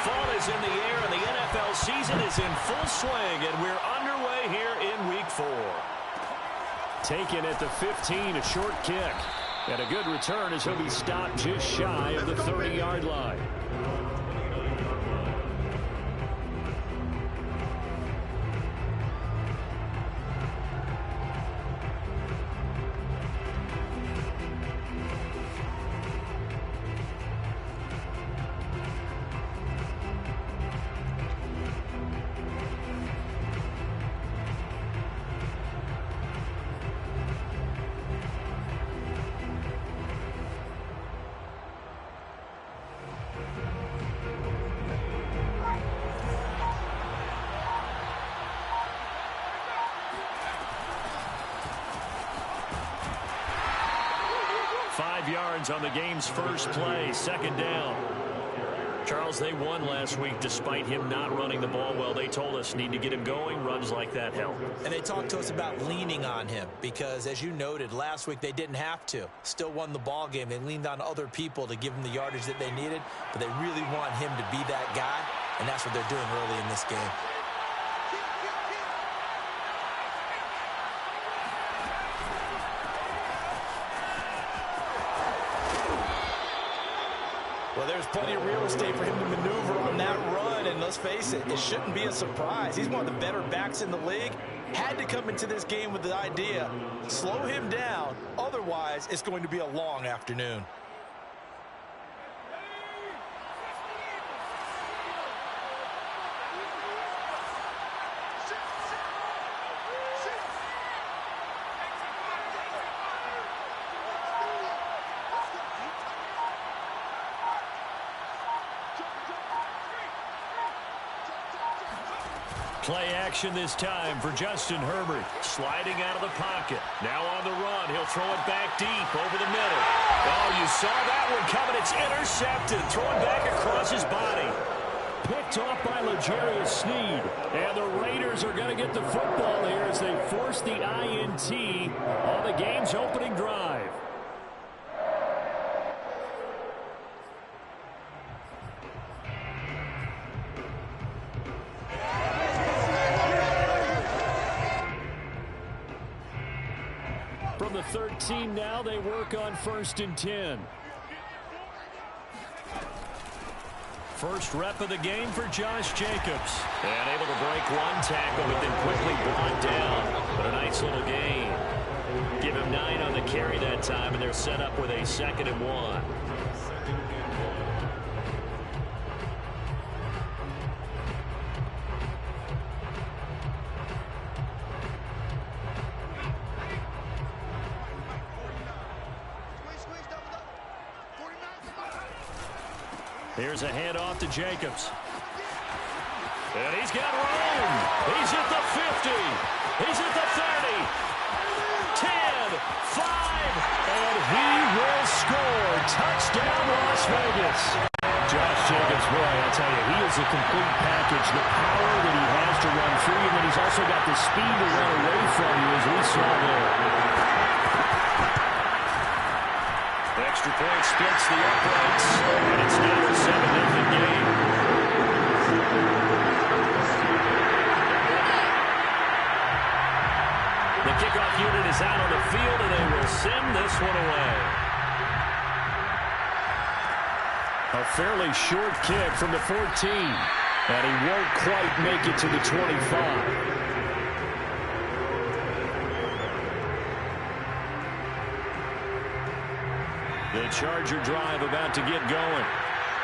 Fall is in the air, and the NFL season is in full swing, and we're underway here in Week 4. Taken at the 15, a short kick. And a good return as he'll be stopped just shy of the 30-yard line. Yards on the game's first play, second down. Charles, they won last week despite him not running the ball well. They told us need to get him going. Runs like that help. And they talked to us about leaning on him because, as you noted, last week they didn't have to. Still won the ball game. They leaned on other people to give them the yardage that they needed, but they really want him to be that guy, and that's what they're doing early in this game. Well, there's plenty of real estate for him to maneuver on that run, and let's face it, it shouldn't be a surprise. He's one of the better backs in the league. Had to come into this game with the idea, slow him down, otherwise it's going to be a long afternoon. Play action this time for Justin Herbert. Sliding out of the pocket. Now on the run. He'll throw it back deep over the middle. Oh, you saw that one coming. It's intercepted. Throwing back across his body. Picked off by L'Jarius Sneed. And the Raiders are going to get the football here as they force the INT on the game's opening drive. From the 13 now, they work on 1st and 10. First rep of the game for Josh Jacobs. And able to break one tackle, but then quickly brought down. But a nice little gain. Give him 9 on the carry that time, and they're set up with a 2nd and 1. Here's a handoff to Jacobs. And he's got room. He's at the 50. He's at the 30. 10, 5, and he will score. Touchdown, Las Vegas. Josh Jacobs, boy, I'll tell you, he is a complete package. The power that he has to run free, and then he's also got the speed to run away from you, as we saw there. Extra point splits the uprights, and it's now a 7-0 game. The kickoff unit is out on the field, and they will send this one away. A fairly short kick from the 14, and he won't quite make it to the 25. The Charger drive about to get going.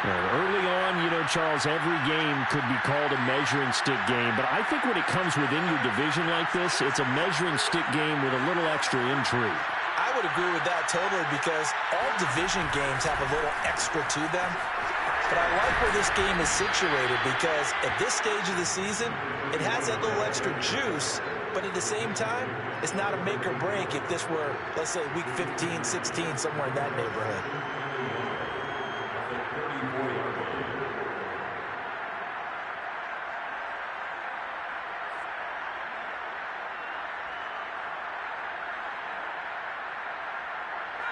Well, early on, you know, Charles, every game could be called a measuring stick game. But I think when it comes within your division like this, it's a measuring stick game with a little extra intrigue. I would agree with that totally because all division games have a little extra to them. But I like where this game is situated because at this stage of the season, it has that little extra juice. But at the same time, it's not a make or break if this were, let's say, week 15, 16, somewhere in that neighborhood.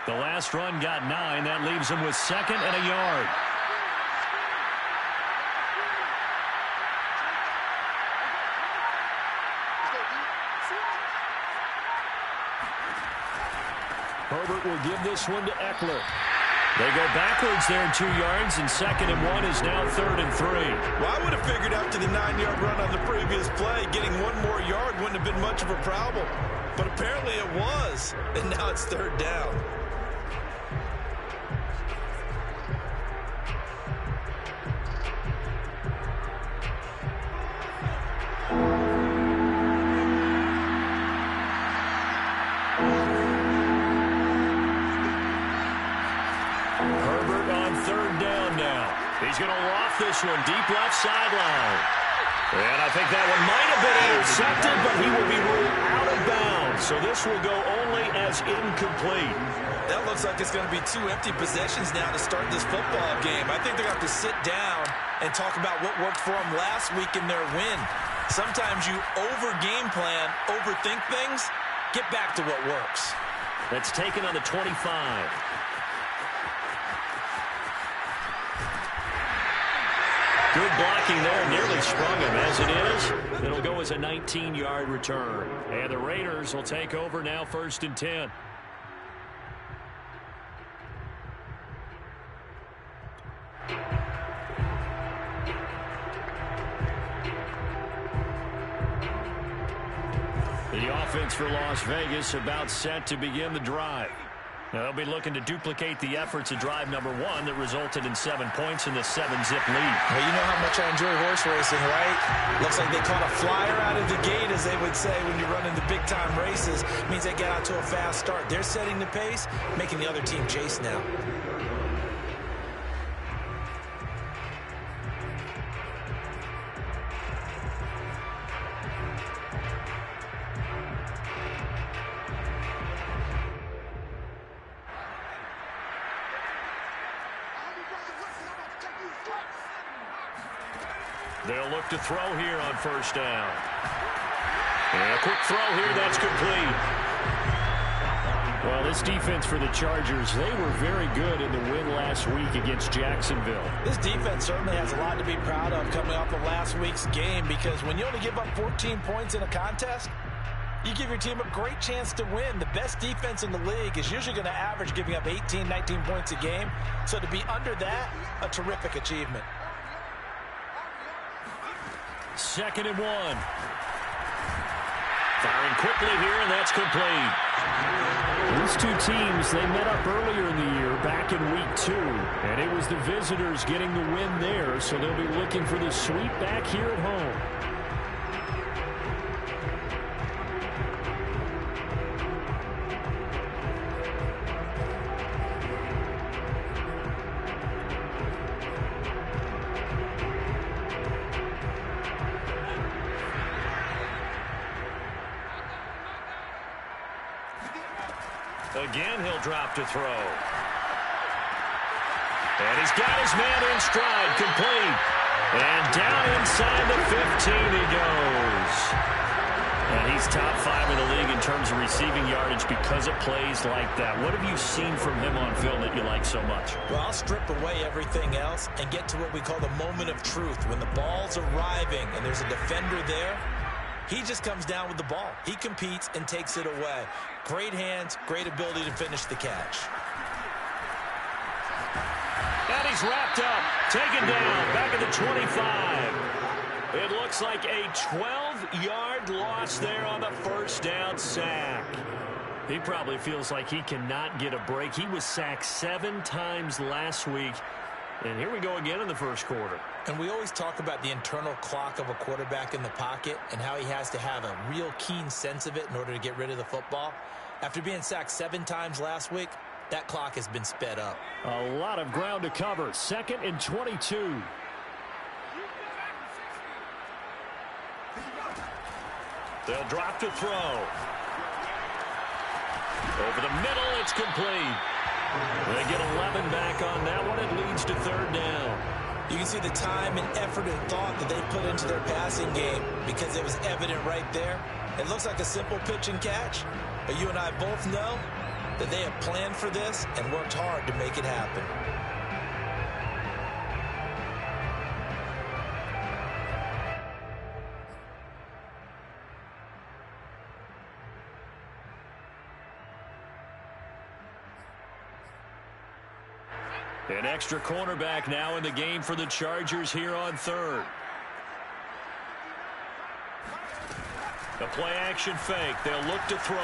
The last run got 9. That leaves him with 2nd and a yard. Herbert will give this one to Eckler. They go backwards there in 2 yards, and 2nd and 1 is now 3rd and 3. Well, I would have figured after the 9-yard run on the previous play, getting 1 more yard wouldn't have been much of a problem. But apparently it was, and now it's 3rd down. Herbert on 3rd down now. He's going to loft this one deep left sideline. And I think that one might have been intercepted, but he will be ruled out of bounds. So this will go only as incomplete. That looks like it's going to be 2 empty possessions now to start this football game. I think they're going to have to sit down and talk about what worked for them last week in their win. Sometimes you over-game plan, overthink things, get back to what works. That's taken on the 25. Good blocking there, nearly sprung him. As it is, it'll go as a 19-yard return. And the Raiders will take over now 1st and 10. The offense for Las Vegas about set to begin the drive. Now they'll be looking to duplicate the efforts of drive number 1 that resulted in 7 points in the 7-zip lead. Well, you know how much I enjoy horse racing, right? Looks like they caught a flyer out of the gate, as they would say when you're running the big-time races. It means they get out to a fast start. They're setting the pace, making the other team chase now. They'll look to throw here on 1st down. And a quick throw here, that's complete. Well, this defense for the Chargers, they were very good in the win last week against Jacksonville. This defense certainly has a lot to be proud of coming off of last week's game, because when you only give up 14 points in a contest, you give your team a great chance to win. The best defense in the league is usually going to average giving up 18, 19 points a game. So to be under that, a terrific achievement. 2nd and 1. Firing quickly here, and that's complete. These two teams, they met up earlier in the year, back in week 2. And it was the visitors getting the win there, so they'll be looking for the sweep back here at home. Again, he'll drop to throw. And he's got his man in stride, complete. And down inside the 15 he goes. And he's top 5 in the league in terms of receiving yardage because of plays like that. What have you seen from him on film that you like so much? Well, I'll strip away everything else and get to what we call the moment of truth. When the ball's arriving and there's a defender there, he just comes down with the ball. He competes and takes it away. Great hands, great ability to finish the catch. And he's wrapped up, taken down, back at the 25. It looks like a 12-yard loss there on the 1st down sack. He probably feels like he cannot get a break. He was sacked 7 times last week. And here we go again in the 1st quarter. And we always talk about the internal clock of a quarterback in the pocket and how he has to have a real keen sense of it in order to get rid of the football. After being sacked 7 times last week, that clock has been sped up. A lot of ground to cover. 2nd and 22. They'll drop to throw. Over the middle, it's complete. They get 11 back on that one. It leads to 3rd down. You can see the time and effort and thought that they put into their passing game because it was evident right there. It looks like a simple pitch and catch, but you and I both know that they have planned for this and worked hard to make it happen. An extra cornerback now in the game for the Chargers here on third. The play-action fake. They'll look to throw.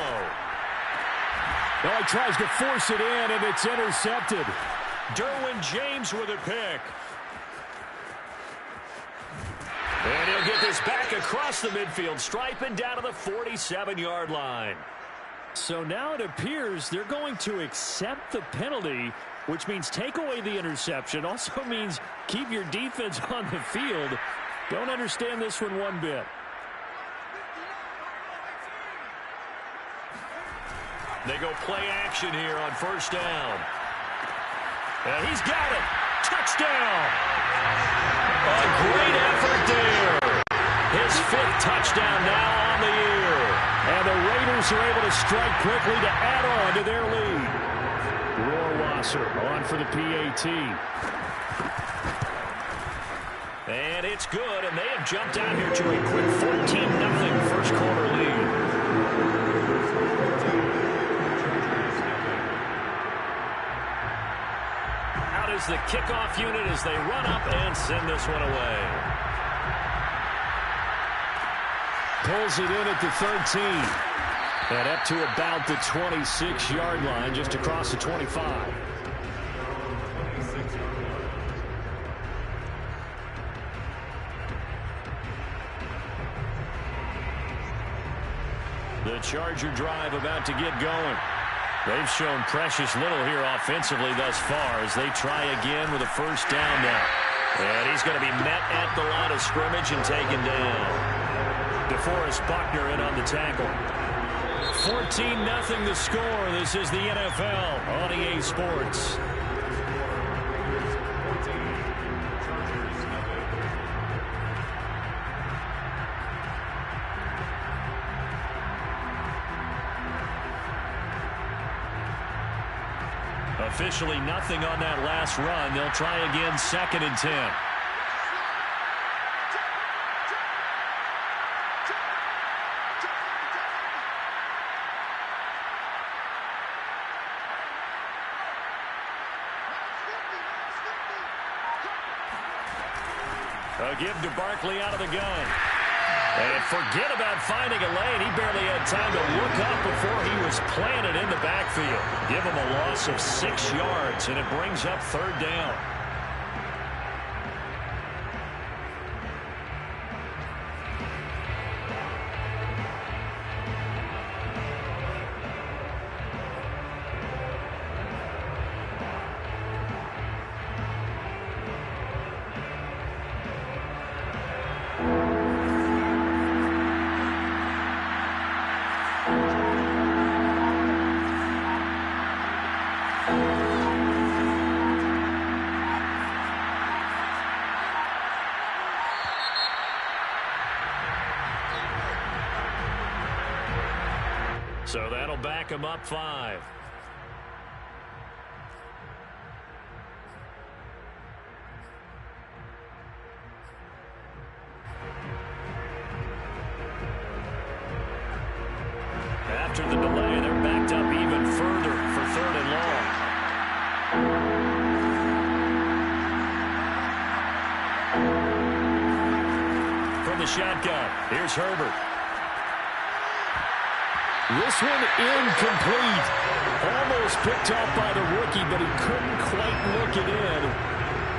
Well, he tries to force it in, and it's intercepted. Derwin James with a pick. And he'll get this back across the midfield stripe and down to the 47-yard line. So now it appears they're going to accept the penalty, which means take away the interception. Also means keep your defense on the field. Don't understand this one bit. They go play action here on first down. And he's got it. Touchdown. A great effort there. His 5th touchdown now on the year. And the Raiders are able to strike quickly to add on to their lead. Rohrwasser on for the PAT. And it's good, and they have jumped out here to a quick 14-0 first quarter lead. Out is the kickoff unit as they run up and send this one away. Pulls it in at the 13. And up to about the 26-yard line, just across the 25. The Charger drive about to get going. They've shown precious little here offensively thus far as they try again with a first down now. And he's going to be met at the line of scrimmage and taken down. DeForest Buckner in on the tackle. 14-0 the score. This is the NFL on EA Sports. Officially nothing on that last run. They'll try again, 2nd and 10. A give to Barkley out of the gun. And forget about finding a lane. He barely had time to look up before he was planted in the backfield. Give him a loss of 6 yards, and it brings up 3rd down. So that'll back him up 5. After the delay, they're backed up even further for 3rd and long. From the shotgun, here's Herbert. This one incomplete. Almost picked off by the rookie, but he couldn't quite look it in.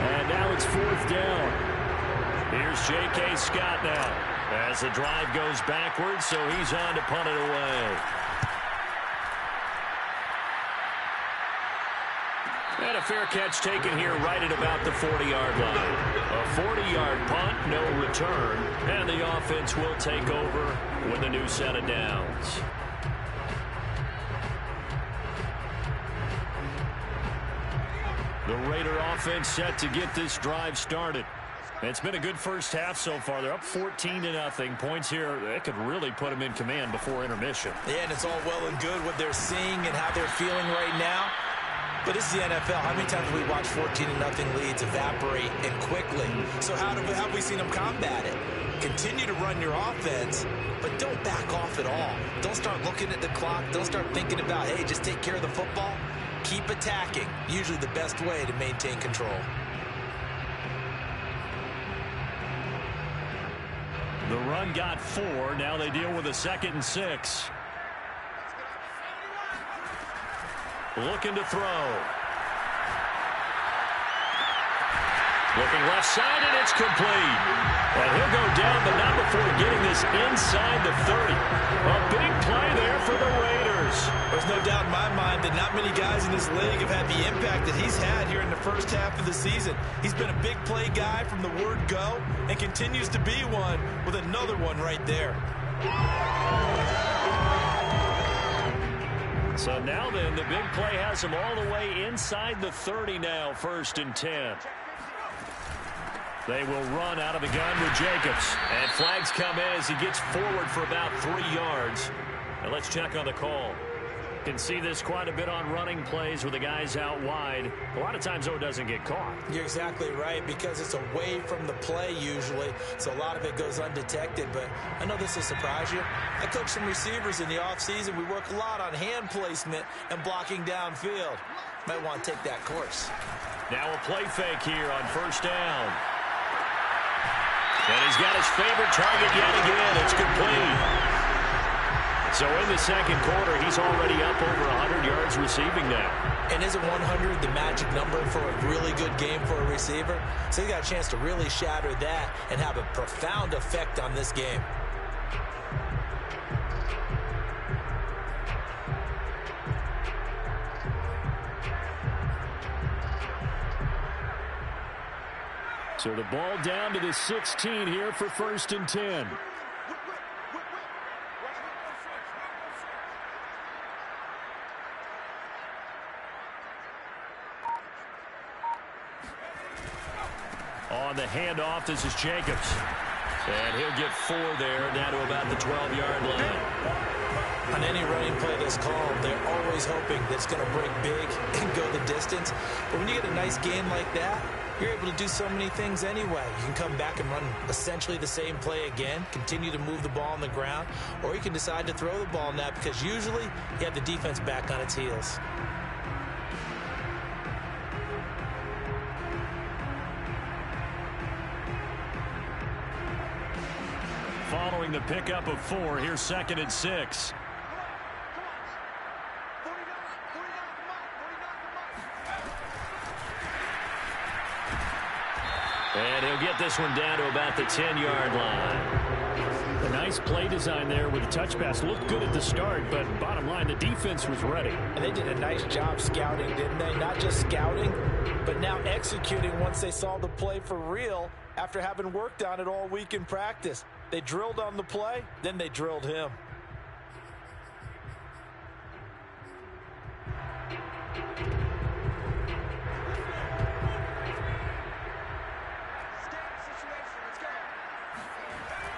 And now it's 4th down. Here's J.K. Scott now as the drive goes backwards, so he's on to punt it away. And a fair catch taken here right at about the 40-yard line. A 40-yard punt, no return, and the offense will take over with a new set of downs. The Raider offense set to get this drive started. It's been a good first half so far. They're up 14-0. Points here, that could really put them in command before intermission. Yeah, and it's all well and good what they're seeing and how they're feeling right now. But it's the NFL. How many times have we watched 14-0 leads evaporate and quickly? So how have we seen them combat it? Continue to run your offense, but don't back off at all. Don't start looking at the clock. Don't start thinking about, hey, just take care of the football. keep attacking. Usually the best way to maintain control. The run got 4. Now they deal with a 2nd and 6. Looking to throw. Looking left side, and it's complete. And he'll go down, but not before getting this inside the 30. A big play there for the Raiders. There's no doubt in my mind that not many guys in this league have had the impact that he's had here in the first half of the season. He's been a big play guy from the word go and continues to be one with another one right there. So now then, the big play has him all the way inside the 30 now, 1st and 10. They will run out of the gun with Jacobs. And flags come in as he gets forward for about 3 yards. And let's check on the call. Can see this quite a bit on running plays with the guys out wide. A lot of times, though, it doesn't get caught. You're exactly right, because it's away from the play usually, so a lot of it goes undetected. But I know this will surprise you. I coach some receivers in the offseason. We work a lot on hand placement and blocking downfield. Might want to take that course. Now a play fake here on 1st down. And he's got his favorite target yet again. It's complete. So in the 2nd quarter, he's already up over 100 yards receiving now. And isn't 100 the magic number for a really good game for a receiver? So he got a chance to really shatter that and have a profound effect on this game. So the ball down to the 16 here for 1st and 10. On the handoff, this is Jacobs. And he'll get 4 there, down to about the 12-yard line. On any running play that's called, they're always hoping that it's going to break big and go the distance. But when you get a nice game like that, you're able to do so many things anyway. You can come back and run essentially the same play again, continue to move the ball on the ground, or you can decide to throw the ball now, because usually you have the defense back on its heels. Following the pickup of 4, here's 2nd and 6. And he'll get this one down to about the 10-yard line. A nice play design there with the touch pass. Looked good at the start, but bottom line, the defense was ready. And they did a nice job scouting, didn't they? Not just scouting, but now executing once they saw the play for real after having worked on it all week in practice. They drilled on the play, then they drilled him.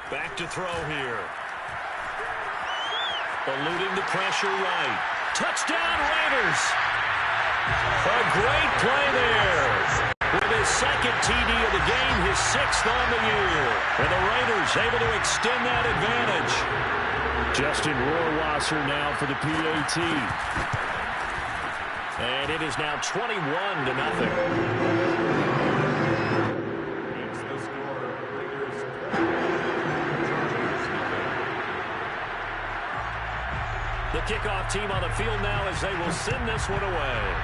Back to throw here. Eluding the pressure right. Touchdown, Raiders! A great play there. With his 2nd TD of the game, his 6th on the year. And the Raiders able to extend that advantage. Justin Rohrwasser now for the PAT. And it is now 21-0. The kickoff team on the field now as they will send this one away.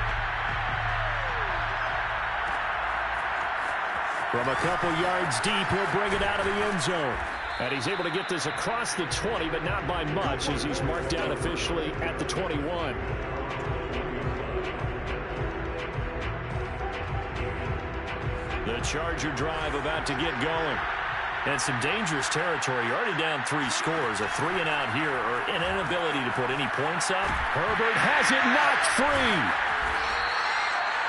From a couple yards deep, he'll bring it out of the end zone. And he's able to get this across the 20, but not by much, as he's marked down officially at the 21. The Charger drive about to get going. And some dangerous territory. You're already down 3 scores. A 3-and-out here, or an inability to put any points up. Herbert has it knocked free.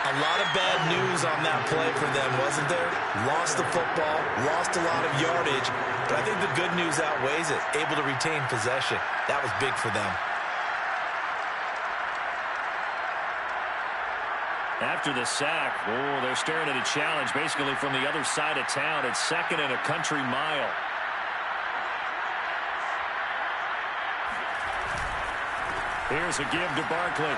A lot of bad news on that play for them, wasn't there? Lost the football, lost a lot of yardage, but I think the good news outweighs it. Able to retain possession. That was big for them. After the sack, they're staring at a challenge basically from the other side of town. It's 2nd and a country mile. Here's a give to Barkley.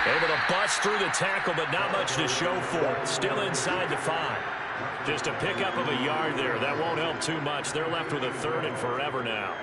Able to bust through the tackle, but not much to show for it. Still inside the 5. Just a pickup of a yard there. That won't help too much. They're left with a 3rd and forever now.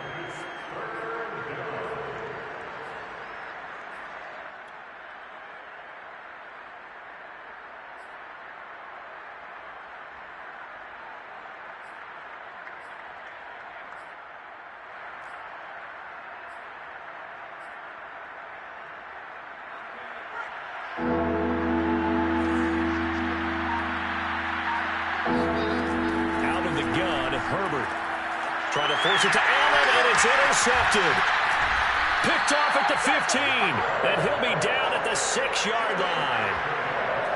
Herbert trying to force it to Allen, and it's intercepted. Picked off at the 15, and he'll be down at the 6-yard line.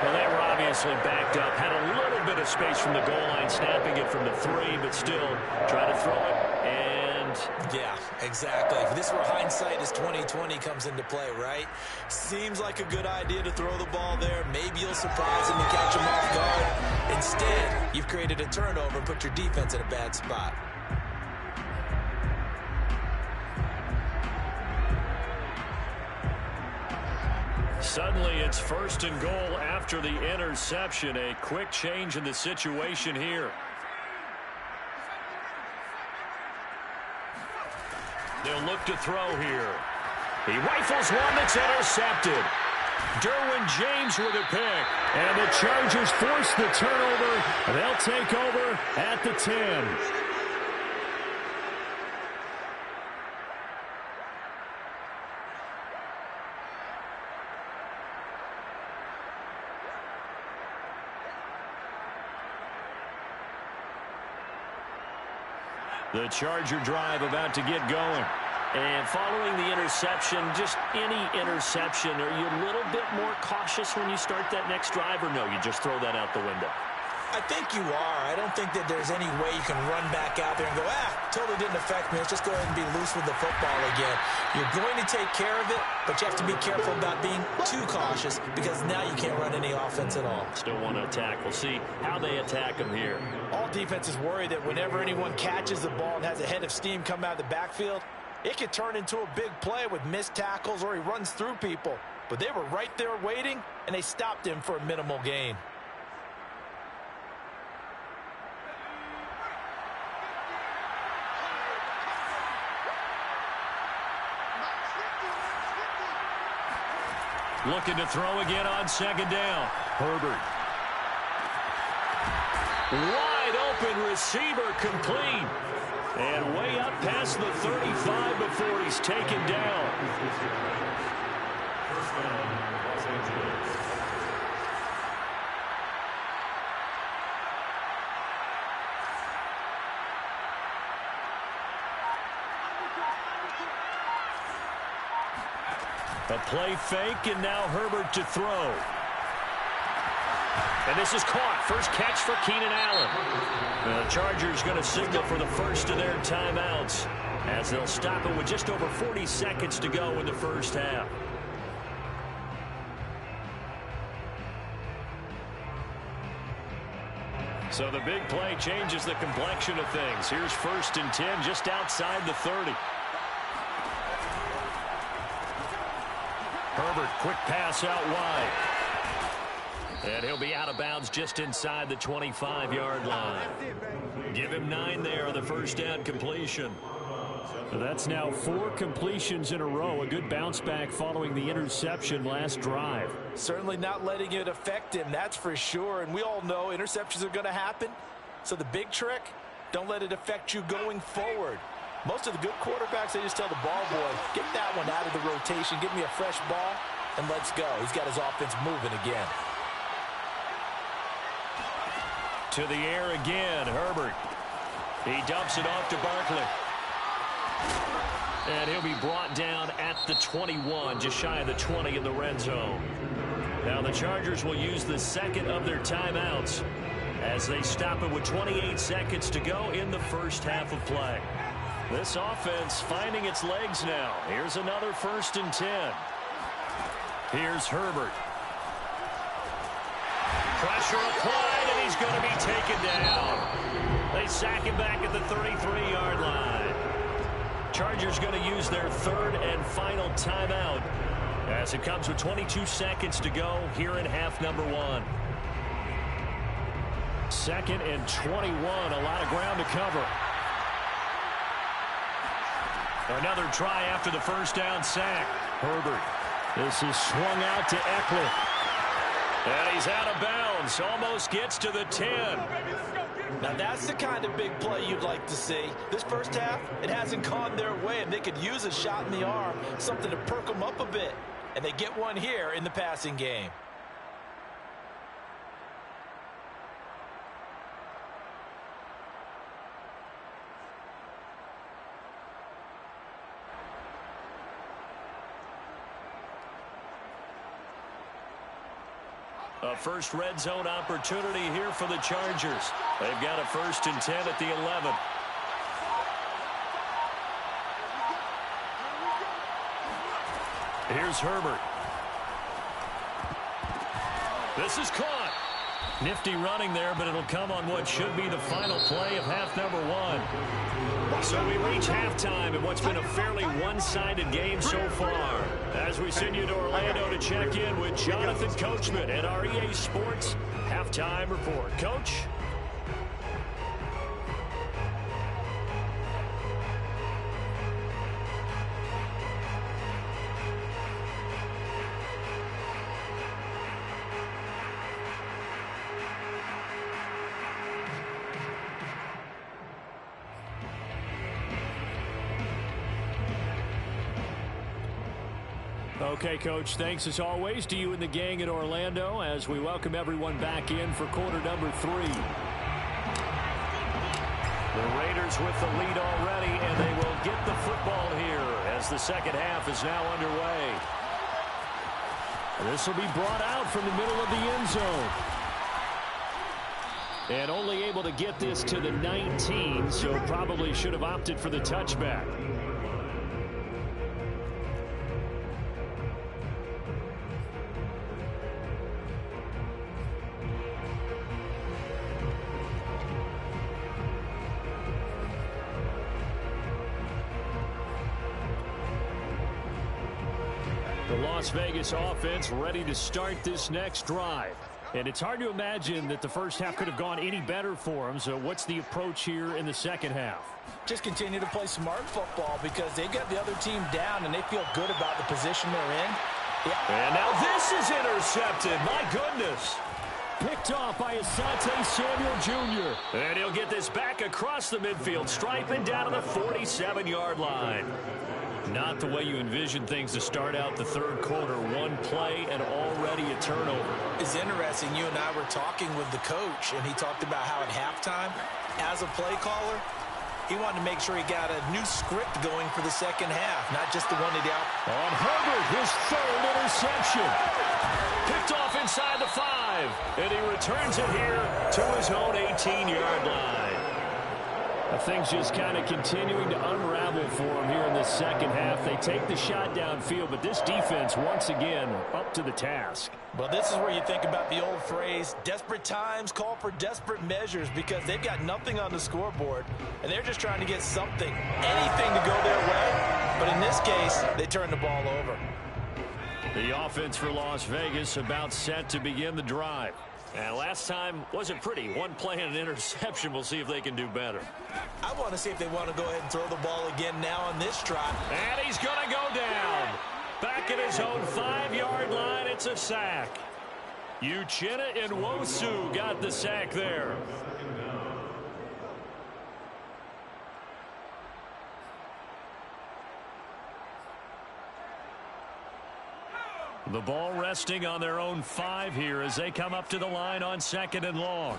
Well, they were obviously backed up, had a little bit of space from the goal line, snapping it from the 3, but still trying to throw it, and... Yeah, exactly. If this were hindsight as 2020 comes into play, right? Seems like a good idea to throw the ball there. Maybe you'll surprise him and catch him off guard. Instead, you've created a turnover and put your defense in a bad spot. Suddenly, it's 1st and goal after the interception. A quick change in the situation here. They'll look to throw here. He rifles one that's intercepted. Derwin James with a pick. And the Chargers force the turnover. They'll take over at the 10. The Charger drive about to get going. And following the interception, just any interception, are you a little bit more cautious when you start that next drive, or no, you just throw that out the window? I think you are. I don't think that there's any way you can run back out there and go, totally didn't affect me. Let's just go ahead and be loose with the football again. You're going to take care of it, but you have to be careful about being too cautious because now you can't run any offense at all. Still want to attack. We'll see how they attack them here. All defenses worry that whenever anyone catches the ball and has a head of steam come out of the backfield, it could turn into a big play with missed tackles or he runs through people. But they were right there waiting, and they stopped him for a minimal gain. Looking to throw again on 2nd down. Herbert. Wide open receiver, complete. And way up past the 35 before he's taken down. A play fake, and now Herbert to throw. And this is caught. First catch for Keenan Allen. The Chargers going to signal for the first of their timeouts as they'll stop it with just over 40 seconds to go in the first half. So the big play changes the complexion of things. Here's 1st and 10 just outside the 30. Herbert, quick pass out wide. And he'll be out of bounds just inside the 25-yard line. Give him 9 there on the first down completion. So that's now 4 completions in a row. A good bounce back following the interception last drive. Certainly not letting it affect him, that's for sure. And we all know interceptions are going to happen. So the big trick, don't let it affect you going forward. Most of the good quarterbacks, they just tell the ball boy, get that one out of the rotation, give me a fresh ball, and let's go. He's got his offense moving again. To the air again, Herbert. He dumps it off to Barkley. And he'll be brought down at the 21, just shy of the 20 in the red zone. Now the Chargers will use the second of their timeouts as they stop it with 28 seconds to go in the first half of play. This offense finding its legs now. Here's another 1st and 10. Here's Herbert. Pressure applied, and he's going to be taken down. They sack him back at the 33-yard line. Chargers going to use their 3rd and final timeout As it comes with 22 seconds to go here in half number one. 2nd and 21. A lot of ground to cover. Another try after the first down sack. Herbert. This is swung out to Eckler. And he's out of bounds. Almost gets to the 10. Now that's the kind of big play you'd like to see. This first half, it hasn't gone their way, and they could use a shot in the arm, something to perk them up a bit. And they get one here in the passing game. A first red zone opportunity here for the Chargers. They've got a 1st and 10 at the 11. Here's Herbert. This is caught. Nifty running there, but it'll come on what should be the final play of half number one. So we reach halftime in what's been a fairly one-sided game so far. As we send you to Orlando to check in with Jonathan Coachman at our EA Sports Halftime Report. Coach? Okay, Coach, thanks as always to you and the gang in Orlando as we welcome everyone back in for quarter number 3. The Raiders with the lead already, and they will get the football here as the second half is now underway. This will be brought out from the middle of the end zone. And only able to get this to the 19, so probably should have opted for the touchback. The Las Vegas offense ready to start this next drive. And it's hard to imagine that the first half could have gone any better for them. So what's the approach here in the second half? Just continue to play smart football because they got the other team down and they feel good about the position they're in. And now this is intercepted. My goodness. Picked off by Asante Samuel Jr. And he'll get this back across the midfield stripe and down to the 47-yard line. Not the way you envision things to start out the third quarter. One play and already a turnover. It's interesting. You and I were talking with the coach, and he talked about how at halftime, as a play caller, he wanted to make sure he got a new script going for the second half, not just the one he got. On Herbert, his 3rd interception. Picked off inside the 5, and he returns it here to his own 18-yard line. Things just kind of continuing to unravel for him here in the second half. They take the shot downfield, but this defense, once again, up to the task. Well, this is where you think about the old phrase, desperate times call for desperate measures, because they've got nothing on the scoreboard, and they're just trying to get something, anything to go their way. But in this case, they turn the ball over. The offense for Las Vegas about set to begin the drive. And last time wasn't pretty. One play and an interception. We'll see if they can do better. I want to see if they want to go ahead and throw the ball again now on this try. And he's going to go down. Back at his own 5-yard line, it's a sack. Uchenna Nwosu got the sack there. The ball resting on their own 5 here as they come up to the line on 2nd and long.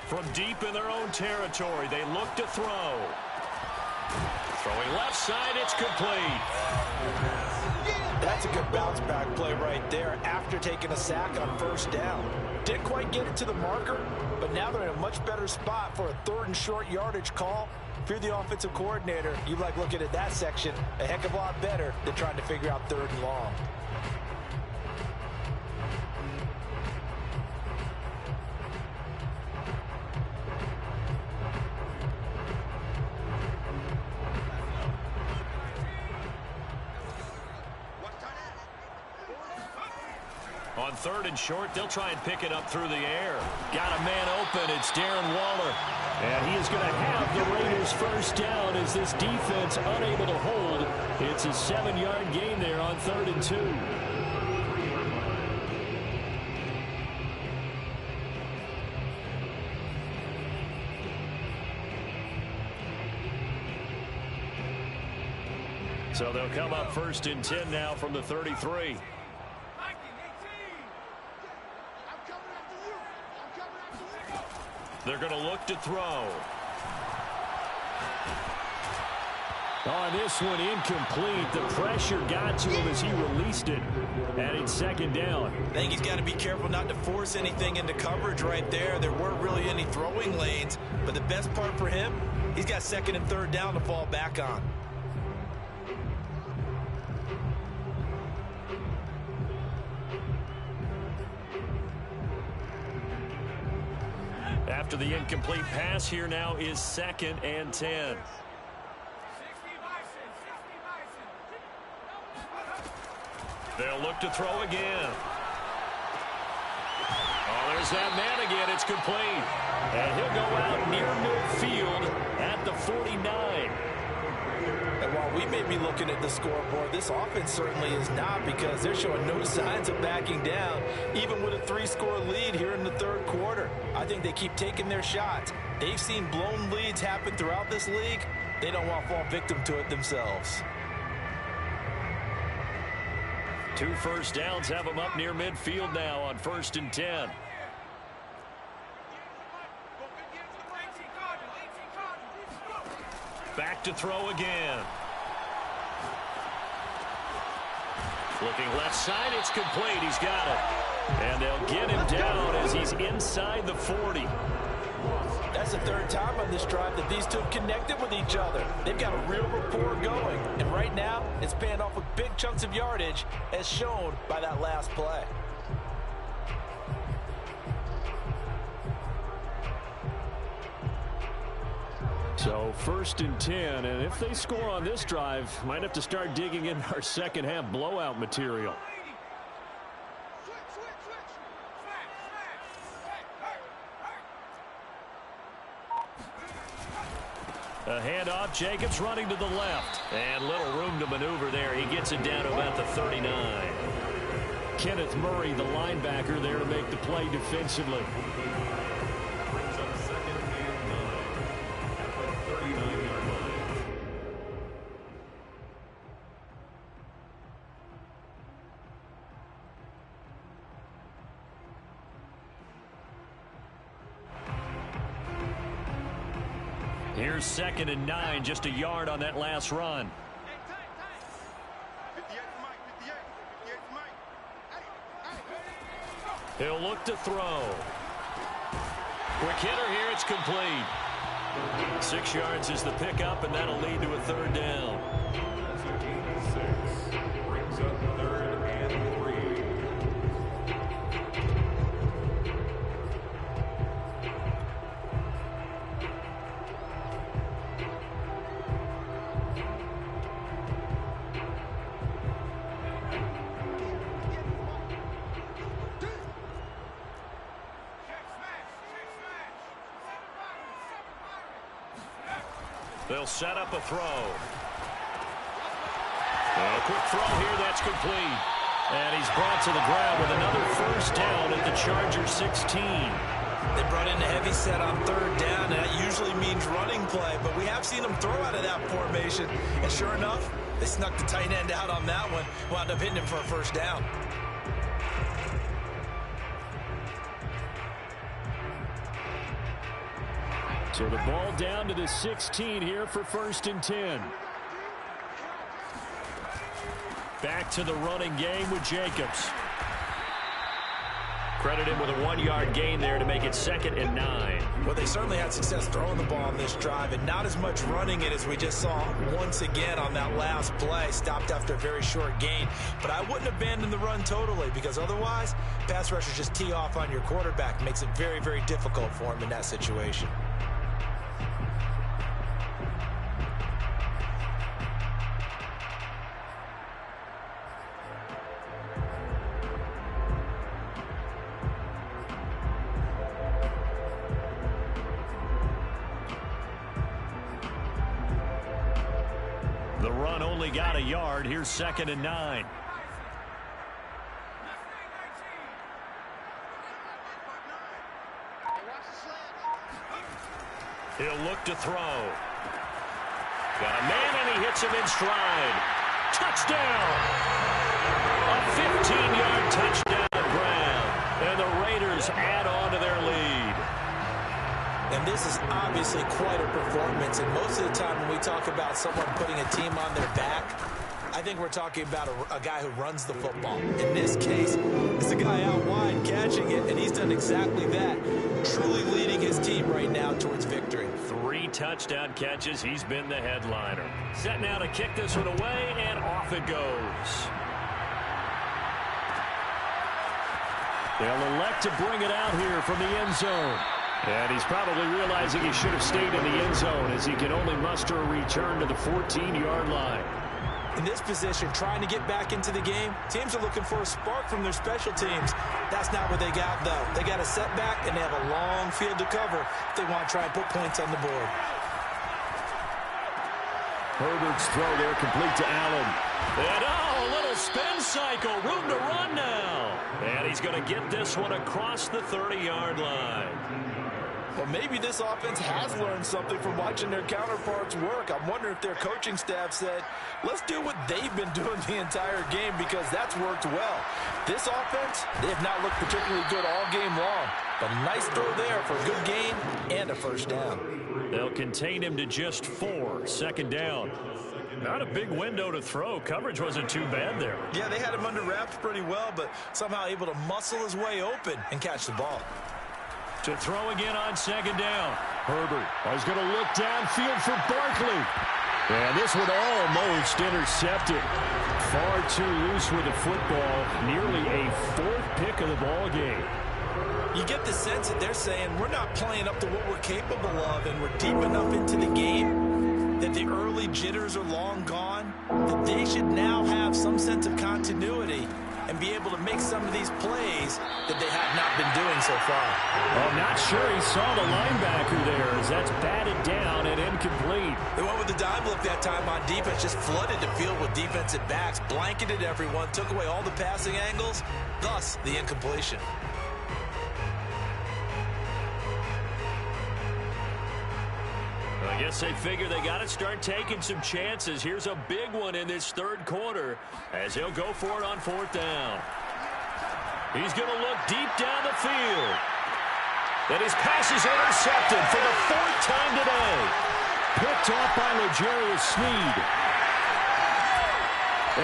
From deep in their own territory, they look to throw. Throwing left side, it's complete. That's a good bounce-back play right there after taking a sack on 1st down. Didn't quite get it to the marker, but now they're in a much better spot for a 3rd and short yardage call. If you're the offensive coordinator, you like looking at that section a heck of a lot better than trying to figure out 3rd and long. On 3rd and short, they'll try and pick it up through the air. Got a man open. It's Darren Waller. And he is going to have the Raiders first down as this defense unable to hold. It's a 7-yard gain there on 3rd and 2. So they'll come up 1st and 10 now from the 33. They're going to look to throw. On this one, incomplete. The pressure got to him as he released it. And it's 2nd down. I think he's got to be careful not to force anything into coverage right there. There weren't really any throwing lanes. But the best part for him, he's got 2nd and 3rd down to fall back on. After the incomplete pass, here now is 2nd and 10. They'll look to throw again. Oh, there's that man again. It's complete. And he'll go out near midfield at the 49. And while we may be looking at the scoreboard, this offense certainly is not, because they're showing no signs of backing down, even with a 3-score lead here in the 3rd quarter. I think they keep taking their shots. They've seen blown leads happen throughout this league. They don't want to fall victim to it themselves. 2 first downs have them up near midfield now on 1st and 10. Back to throw again. Looking left side, it's complete. He's got it. And they'll get him down as he's inside the 40. That's the 3rd time on this drive that these two have connected with each other. They've got a real rapport going. And right now, it's paying off with big chunks of yardage, as shown by that last play. So 1st and 10, and if they score on this drive, might have to start digging in our second half blowout material. A handoff, Jacobs running to the left. And little room to maneuver there. He gets it down to about the 39. Kenneth Murray, the linebacker, there to make the play defensively. Here's 2nd and 9, just a yard on that last run. He'll look to throw. Quick hitter here, it's complete. 6 yards is the pickup, and that'll lead to a 3rd down. Brings up 3rd and 3. They'll set up a throw. A quick throw here, that's complete. And he's brought to the ground with another 1st down at the Chargers 16. They brought in a heavy set on 3rd down, and that usually means running play, but we have seen them throw out of that formation. And sure enough, they snuck the tight end out on that one, wound up hitting him for a 1st down. So the ball down to the 16 here for 1st and 10. Back to the running game with Jacobs. Credit him with a 1-yard gain there to make it 2nd and 9. Well, they certainly had success throwing the ball on this drive, and not as much running it as we just saw once again on that last play. Stopped after a very short gain. But I wouldn't abandon the run totally, because otherwise, pass rushers just tee off on your quarterback. Makes it very, very difficult for him in that situation. run only got a yard. Here's 2nd and 9. He'll look to throw. Got a man, and he hits him in stride. Touchdown! A 15-yard touchdown grab. And the Raiders add on to their lead. And this is obviously quite a performance. And most of the time when we talk about someone putting a team on their back, I think we're talking about a guy who runs the football. In this case, it's a guy out wide catching it, and he's done exactly that. Truly leading his team right now towards victory. 3 touchdown catches. He's been the headliner. Set now to kick this one away, and off it goes. They'll elect to bring it out here from the end zone. And he's probably realizing he should have stayed in the end zone as he can only muster a return to the 14-yard line. In this position, trying to get back into the game, teams are looking for a spark from their special teams. That's not what they got, though. They got a setback, and they have a long field to cover if they want to try and put points on the board. Herbert's throw there complete to Allen. And a little spin cycle. Room to run now. And he's going to get this one across the 30-yard line. Well, maybe this offense has learned something from watching their counterparts work. I'm wondering if their coaching staff said, let's do what they've been doing the entire game because that's worked well. This offense, they have not looked particularly good all game long. But a nice throw there for a good gain and a first down. They'll contain him to just 4. 2nd down. Not a big window to throw. Coverage wasn't too bad there. Yeah, they had him under wraps pretty well, but somehow able to muscle his way open and catch the ball. To throw again on 2nd down. Herbert is going to look downfield for Barkley. And this one almost intercepted. Far too loose with the football. Nearly a 4th pick of the ball game. You get the sense that they're saying we're not playing up to what we're capable of, and we're deep enough into the game that the early jitters are long gone, that they should now have some sense of continuity and be able to make some of these plays that they have not been doing so far. I'm not sure he saw the linebacker there as that's batted down and incomplete. They went with the dime look that time on defense, just flooded the field with defensive backs, blanketed everyone, took away all the passing angles, thus the incompletion. I guess they figure they got to start taking some chances. Here's a big one in this 3rd quarter as he'll go for it on 4th down. He's going to look deep down the field. And his pass is intercepted for the 4th time today. Picked off by L'Jarius Sneed.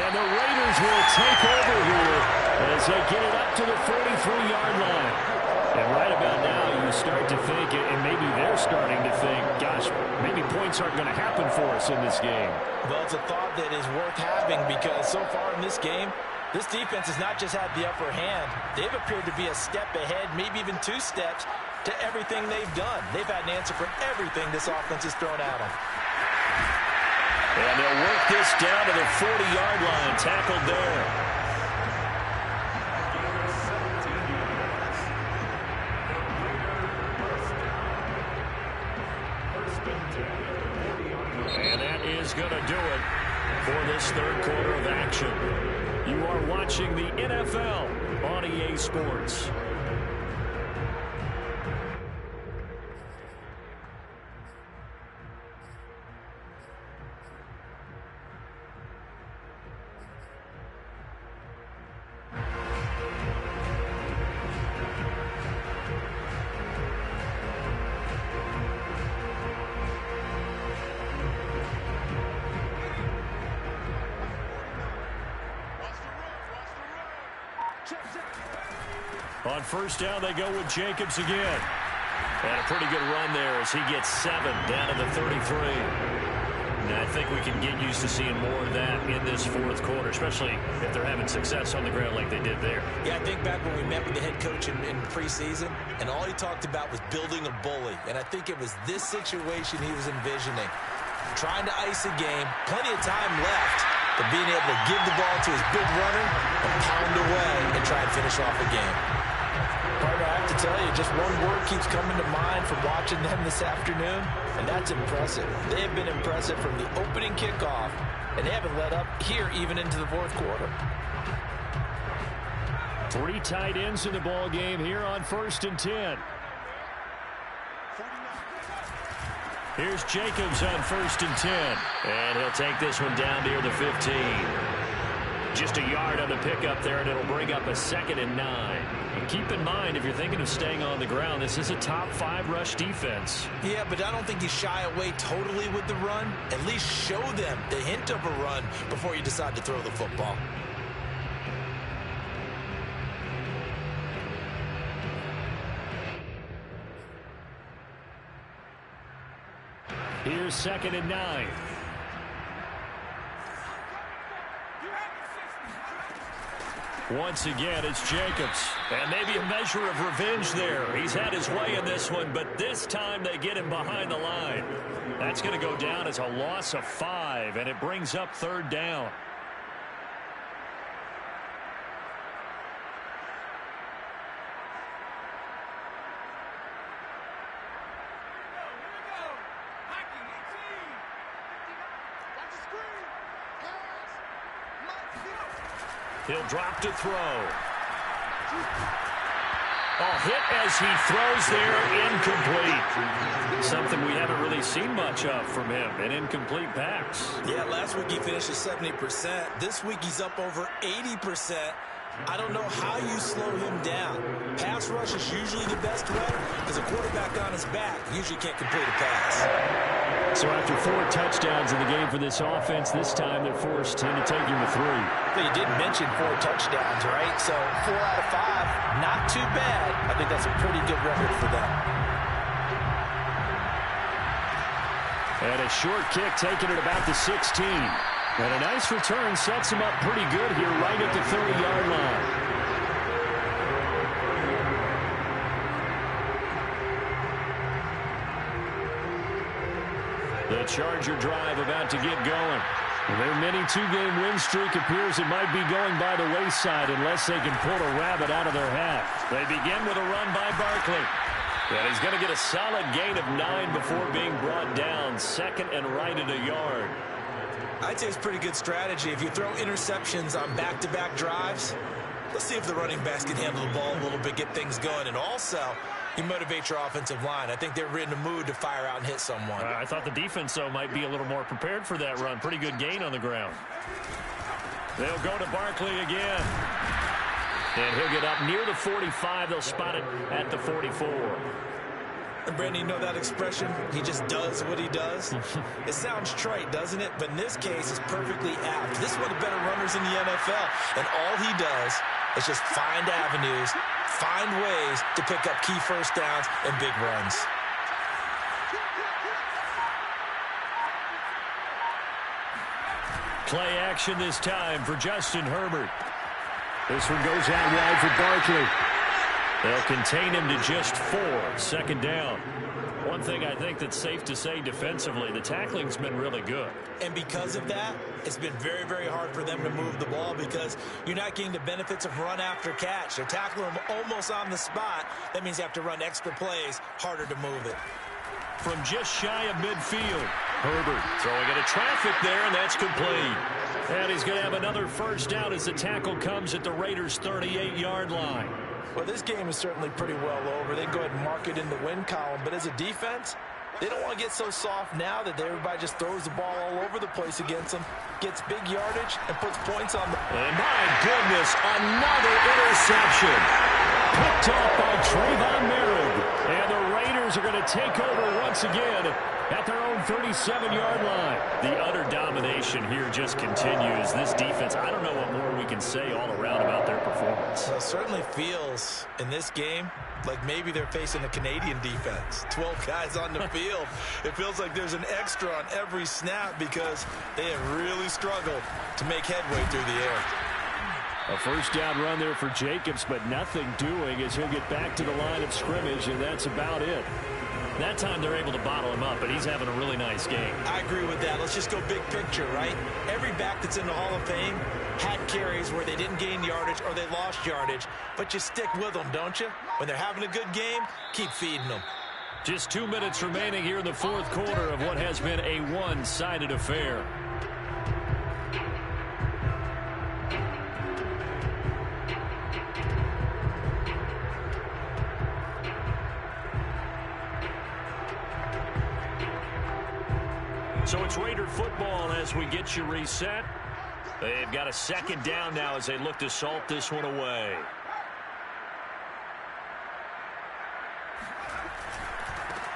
And the Raiders will take over here as they get it up to the 43-yard line. And right about now, you start to think, and maybe they're starting to think, gosh, maybe points aren't going to happen for us in this game. Well, it's a thought that is worth having because so far in this game, this defense has not just had the upper hand. They've appeared to be a step ahead, maybe even 2 steps to everything they've done. They've had an answer for everything this offense has thrown at them. And they'll work this down to the 40-yard line, tackled there. And that is going to do it for this 3rd quarter of action. You are watching the NFL on EA Sports. On 1st down, they go with Jacobs again. And a pretty good run there as he gets 7 down to the 33. And I think we can get used to seeing more of that in this 4th quarter, especially if they're having success on the ground like they did there. Yeah, I think back when we met with the head coach in preseason, and all he talked about was building a bully. And I think it was this situation he was envisioning. Trying to ice a game, plenty of time left, but being able to give the ball to his big runner and pound away and try and finish off a game. Partner, I have to tell you, just one word keeps coming to mind from watching them this afternoon, and that's impressive. They have been impressive from the opening kickoff and they haven't let up here even into the fourth quarter. 3 tight ends in the ball game here on 1st and 10. Here's Jacobs on 1st and 10. And he'll take this one down near the 15. Just a yard on the pickup there, and it'll bring up a 2nd and 9. And keep in mind, if you're thinking of staying on the ground, this is a top 5 rush defense. Yeah, but I don't think you shy away totally with the run. At least show them the hint of a run before you decide to throw the football. Here's 2nd and 9. Once again, it's Jacobs. And maybe a measure of revenge there. He's had his way in this one, but this time they get him behind the line. That's going to go down as a loss of 5, and it brings up 3rd down. He'll drop to throw. Hit as he throws there, incomplete. Something we haven't really seen much of from him, an incomplete pass. Yeah, last week he finished at 70%. This week he's up over 80%. I don't know how you slow him down. Pass rush is usually the best way because a quarterback on his back usually can't complete a pass. So after 4 touchdowns in the game for this offense, this time they're forced into taking the 3. But you did mention 4 touchdowns, right? So 4 out of 5, not too bad. I think that's a pretty good record for them. And a short kick taken at about the 16. And a nice return sets him up pretty good here right at the 30-yard line. The Charger drive about to get going. Their mini 2-game win streak appears it might be going by the wayside unless they can pull a rabbit out of their hat. They begin with a run by Barkley. And he's going to get a solid gain of 9 before being brought down. 2nd and right at a yard. I'd say it's a pretty good strategy. If you throw interceptions on back-to-back drives, let's see if the running backs can handle the ball a little bit, get things going. And also, you motivate your offensive line. I think they're in the mood to fire out and hit someone. I thought the defense, though, might be a little more prepared for that run. Pretty good gain on the ground. They'll go to Barkley again. And he'll get up near the 45. They'll spot it at the 44. And Brandon, you know that expression? He just does what he does. It sounds trite, doesn't it? But in this case, it's perfectly apt. This is one of the better runners in the NFL. And all he does is just find avenues, find ways to pick up key first downs and big runs. Play action this time for Justin Herbert. This one goes out wide for Barkley. They'll contain him to just 4. 2nd down. One thing I think that's safe to say defensively, the tackling's been really good. And because of that, it's been very, very hard for them to move the ball because you're not getting the benefits of run after catch. They're tackling them almost on the spot. That means you have to run extra plays, harder to move it. From just shy of midfield, Herbert throwing into traffic there, and that's complete. And he's going to have another first down as the tackle comes at the Raiders' 38-yard line. Well, this game is certainly pretty well over. They can go ahead and mark it in the win column. But as a defense, they don't want to get so soft now that everybody just throws the ball all over the place against them, gets big yardage, and puts points on the... And my goodness, another interception. Picked off by Trayvon Merritt. And the Raiders are going to take over once again at their own 37-yard line. The utter domination here just continues. This defense, I don't know what more we can say all around about their performance. Well, it certainly feels in this game like maybe they're facing a Canadian defense. 12 guys on the field. It feels like there's an extra on every snap because they have really struggled to make headway through the air. A first down run there for Jacobs, but nothing doing as he'll get back to the line of scrimmage, and that's about it. That time they're able to bottle him up, but he's having a really nice game. I agree with that. Let's just go big picture, right? Every back that's in the Hall of Fame had carries where they didn't gain yardage or they lost yardage, but you stick with them, don't you? When they're having a good game, keep feeding them. Just 2 minutes remaining here in the fourth quarter of what has been a one-sided affair. So it's Raider football as we get you reset. They've got a second down now as they look to salt this one away.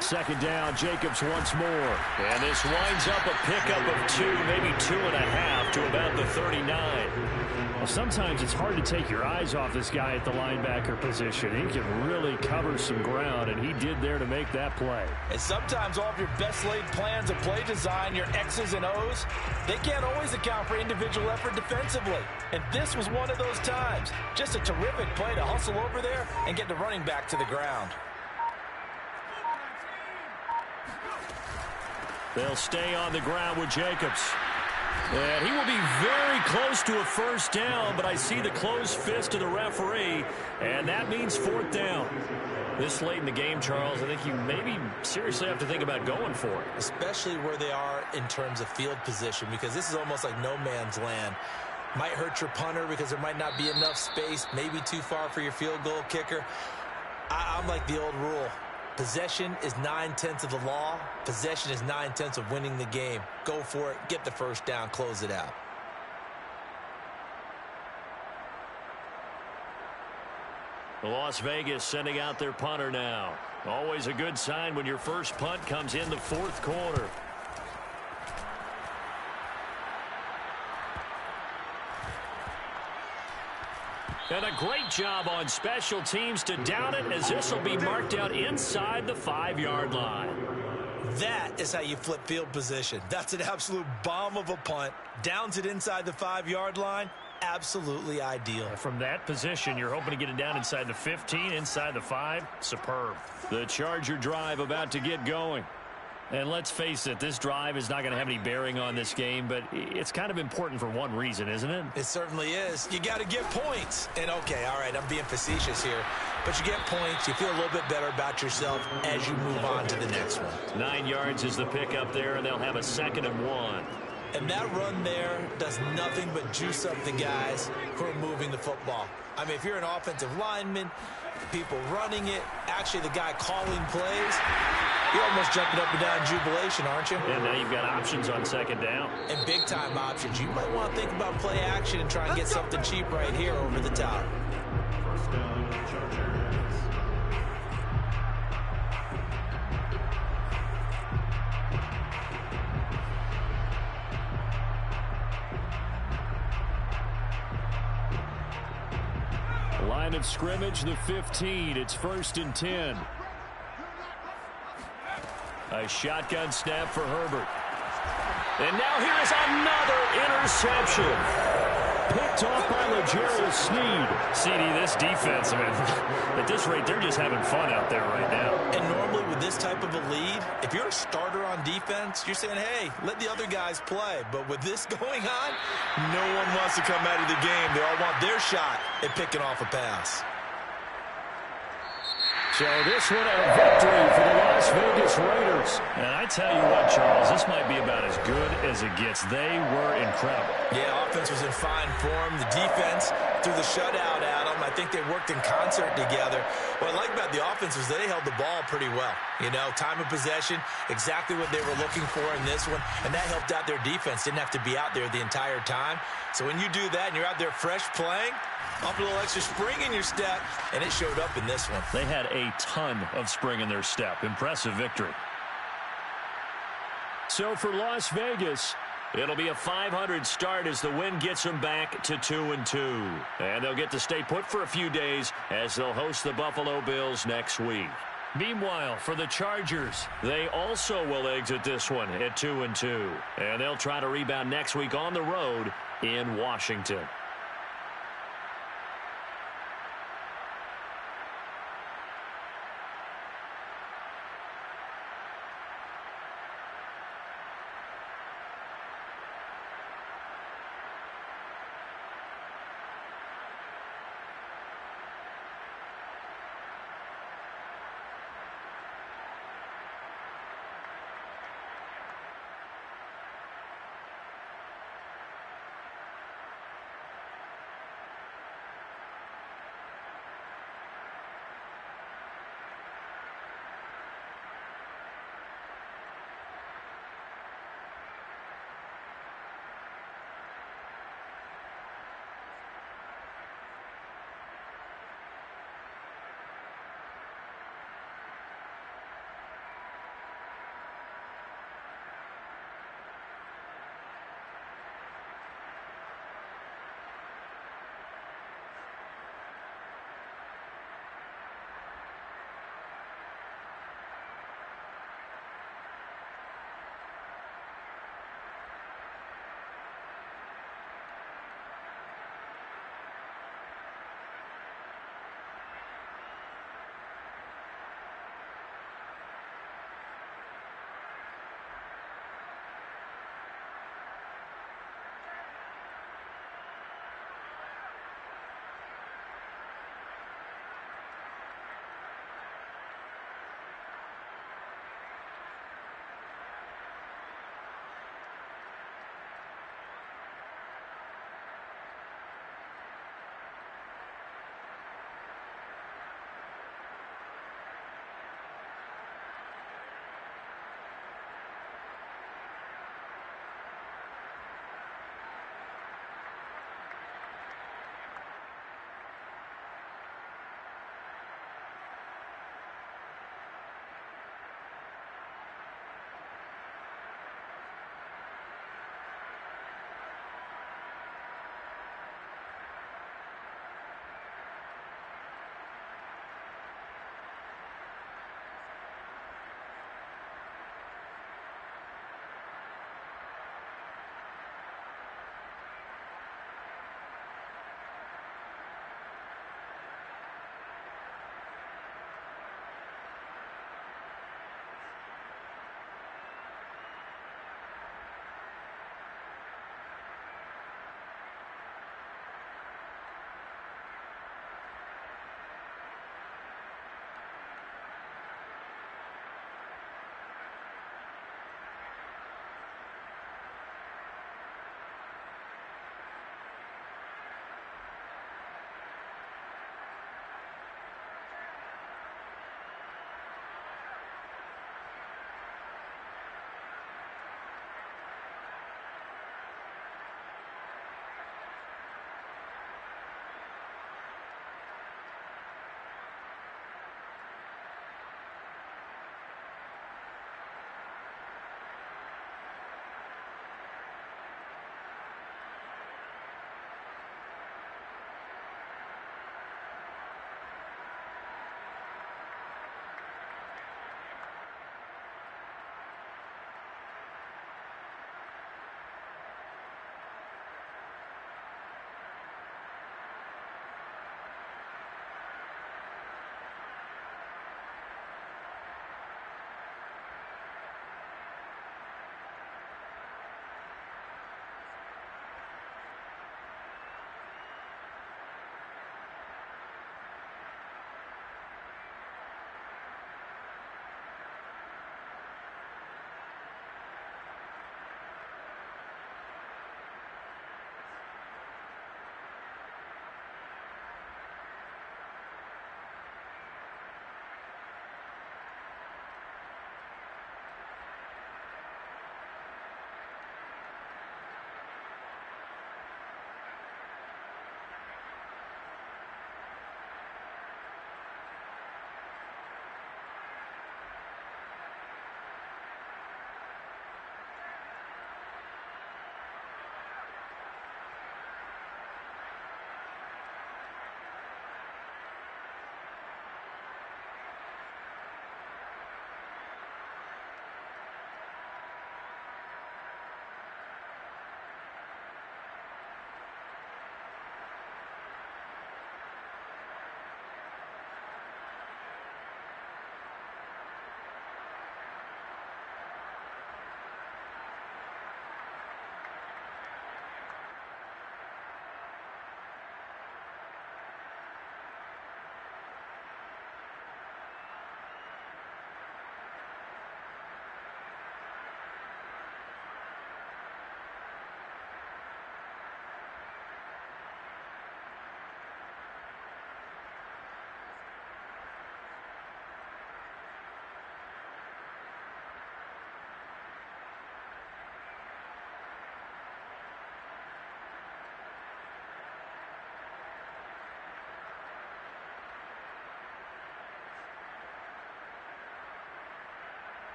Second down, Jacobs once more. And this winds up a pickup of 2, maybe 2.5 to about the 39. Well, sometimes it's hard to take your eyes off this guy at the linebacker position. He can really cover some ground, and he did there to make that play. And sometimes all of your best laid plans of play design, your X's and O's, they can't always account for individual effort defensively. And this was one of those times. Just a terrific play to hustle over there and get the running back to the ground. They'll stay on the ground with Jacobs. And he will be very close to a first down, but I see the closed fist of the referee, and that means fourth down. This late in the game, Charles, I think you maybe seriously have to think about going for it. Especially where they are in terms of field position, because this is almost like no man's land. Might hurt your punter because there might not be enough space, maybe too far for your field goal kicker. I'm like the old rule. Possession is 9/10 of the law. Possession is 9/10 of winning the game. Go for it. Get the first down. Close it out. Las Vegas sending out their punter now. Always a good sign when your first punt comes in the fourth quarter. And a great job on special teams to down it, as this will be marked out inside the 5-yard line. That is how you flip field position. That's an absolute bomb of a punt. Downs it inside the 5-yard line. Absolutely ideal. From that position, you're hoping to get it down inside the 15, inside the 5. Superb. The Charger drive about to get going. And let's face it, this drive is not going to have any bearing on this game, but it's kind of important for one reason, isn't it? It certainly is. You got to get points. And, okay, all right, I'm being facetious here. But you get points, you feel a little bit better about yourself as you move on to the next one. 9 yards is the pickup there, and they'll have a 2nd and 1. And that run there does nothing but juice up the guys who are moving the football. I mean, if you're an offensive lineman, people running it, actually the guy calling plays, you're almost jumping up and down in jubilation, aren't you? And now you've got options on 2nd down. And big-time options. You might want to think about play action and try and get something cheap right here over the top. First down, Chargers. Line of scrimmage, the 15. It's 1st and 10. A shotgun snap for Herbert. And now here is another interception. Picked off by L'Jarius Sneed. CD, this defense, man, at this rate, they're just having fun out there right now. And normally with this type of a lead, if you're a starter on defense, you're saying, hey, let the other guys play. But with this going on, no one wants to come out of the game. They all want their shot at picking off a pass. So this one a victory for the Las Vegas Raiders. And I tell you what, Charles, this might be about as good as it gets. They were incredible. Yeah, offense was in fine form. The defense threw the shutout at them. I think they worked in concert together. What I like about the offense was they held the ball pretty well. You know, time of possession, exactly what they were looking for in this one. And that helped out their defense. Didn't have to be out there the entire time. So when you do that and you're out there fresh playing, up a little extra spring in your step, and it showed up in this one. They had a ton of spring in their step. Impressive victory. So for Las Vegas, it'll be a 500 start as the win gets them back to 2-2. And they'll get to stay put for a few days as they'll host the Buffalo Bills next week. Meanwhile, for the Chargers, they also will exit this one at 2-2. And they'll try to rebound next week on the road in Washington.